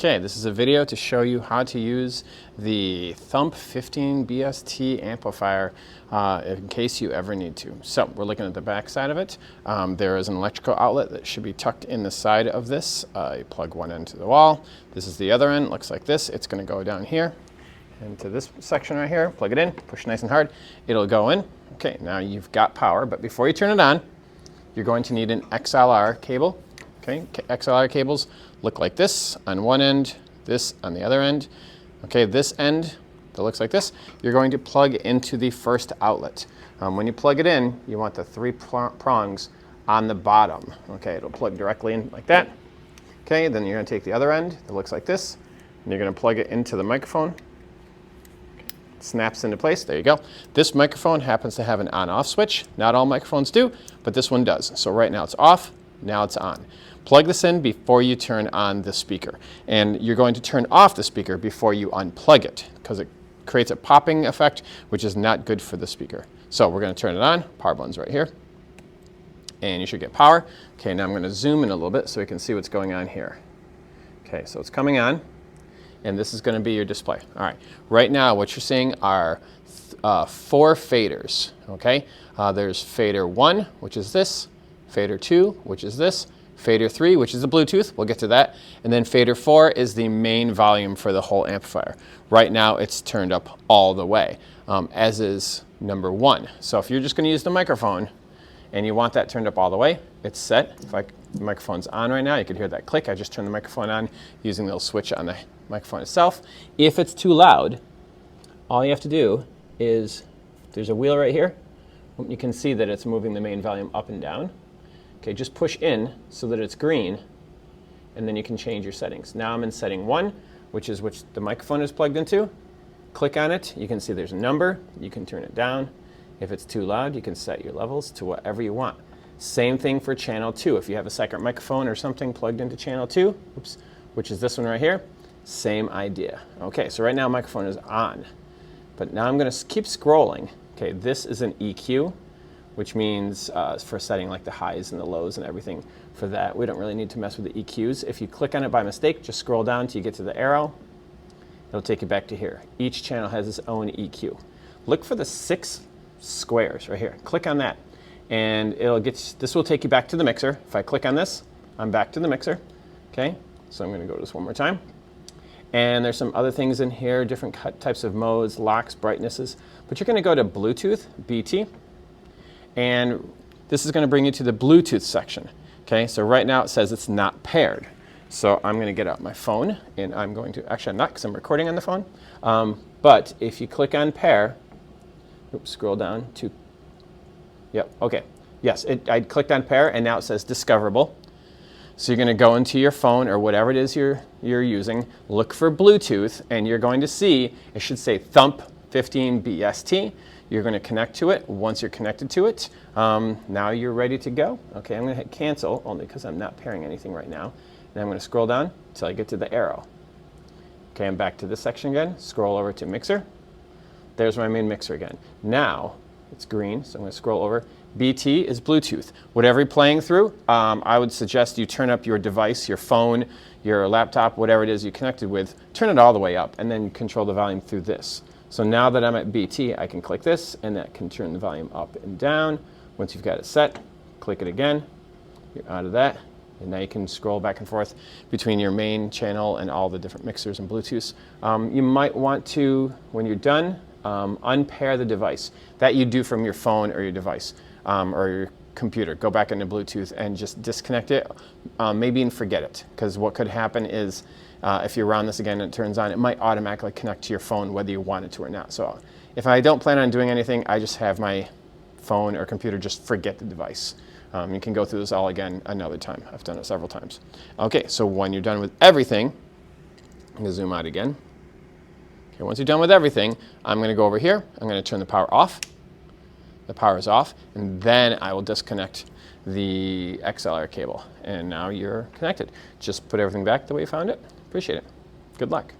Okay, this is a video to show you how to use the Thump 15 BST amplifier in case you ever need to. So we're looking at the back side of it. There is an electrical outlet that should be tucked in the side of this. You plug one end to the wall. This is the other end. Looks like this. It's going to go down here into this section right here. Plug it in, push nice and hard. It'll go in. Okay, now you've got power, but before you turn it on, you're going to need an XLR cable. Okay, XLR cables look like this on one end, this on the other end. Okay, this end that looks like this, you're going to plug into the first outlet. When you plug it in, you want the three prongs on the bottom. Okay, it'll plug directly in like that. Okay, then you're going to take the other end that looks like this, and you're going to plug it into the microphone. It snaps into place. There you go. This microphone happens to have an on-off switch. Not all microphones do, but this one does. So right now it's off, now it's on. Plug this in before you turn on the speaker. And you're going to turn off the speaker before you unplug it, because it creates a popping effect, which is not good for the speaker. So we're going to turn it on. Power button's right here. And you should get power. Okay, now I'm going to zoom in a little bit so we can see what's going on here. Okay, so it's coming on, and this is going to be your display. All right, right now what you're seeing are 4 faders. Okay, there's fader 1, which is this, fader 2, which is this, fader 3, which is the Bluetooth, we'll get to that, and then fader 4 is the main volume for the whole amplifier. Right now it's turned up all the way, as is number 1. So if you're just going to use the microphone and you want that turned up all the way, it's set. If the microphone's on right now, you can hear that click. I just turned the microphone on using the little switch on the microphone itself. If it's too loud, all you have to do is, there's a wheel right here. You can see that it's moving the main volume up and down. Okay, just push in so that it's green, and then you can change your settings. Now I'm in setting 1, which is which the microphone is plugged into. Click on it, you can see there's a number, you can turn it down. If it's too loud, you can set your levels to whatever you want. Same thing for channel 2. If you have a second microphone or something plugged into channel 2, which is this one right here, same idea. Okay, so right now microphone is on, but now I'm going to keep scrolling. Okay, this is an EQ, which means for setting like the highs and the lows and everything for that. We don't really need to mess with the EQs. If you click on it by mistake, just scroll down till you get to the arrow. It'll take you back to here. Each channel has its own EQ. Look for the 6 squares right here. Click on that, and this will take you back to the mixer. If I click on this, I'm back to the mixer. Okay, so I'm going to go to this one more time. And there's some other things in here, different types of modes, locks, brightnesses. But you're going to go to Bluetooth, BT. And this is going to bring you to the Bluetooth section. Okay, so right now it says it's not paired. So I'm going to get out my phone, and I'm going to, actually I'm not, because I'm recording on the phone. But if you click on pair, scroll down to, yep, okay. Yes, I clicked on pair, and now it says discoverable. So you're going to go into your phone or whatever it is you're using, look for Bluetooth, and you're going to see, it should say Thump 15 BST. You're going to connect to it. Once you're connected to it, now you're ready to go. Okay, I'm going to hit cancel, only because I'm not pairing anything right now. And I'm going to scroll down until I get to the arrow. Okay, I'm back to this section again. Scroll over to mixer. There's my main mixer again. Now, it's green, so I'm going to scroll over. BT is Bluetooth. Whatever you're playing through, I would suggest you turn up your device, your phone, your laptop, whatever it is you connected with, turn it all the way up, and then control the volume through this. So now that I'm at BT, I can click this, and that can turn the volume up and down. Once you've got it set, click it again. You're out of that. And now you can scroll back and forth between your main channel and all the different mixers and Bluetooths. You might want to, when you're done, unpair the device. That you do from your phone or your device or your computer. Go back into Bluetooth and just disconnect it, maybe and forget it. Because what could happen is, if you run this again and it turns on, it might automatically connect to your phone whether you want it to or not. So if I don't plan on doing anything, I just have my phone or computer just forget the device. You can go through this all again another time. I've done it several times. Okay, so when you're done with everything, I'm going to zoom out again. Okay, once you're done with everything, I'm going to go over here. I'm going to turn the power off. The power is off, and then I will disconnect the XLR cable. And now you're connected. Just put everything back the way you found it. Appreciate it. Good luck.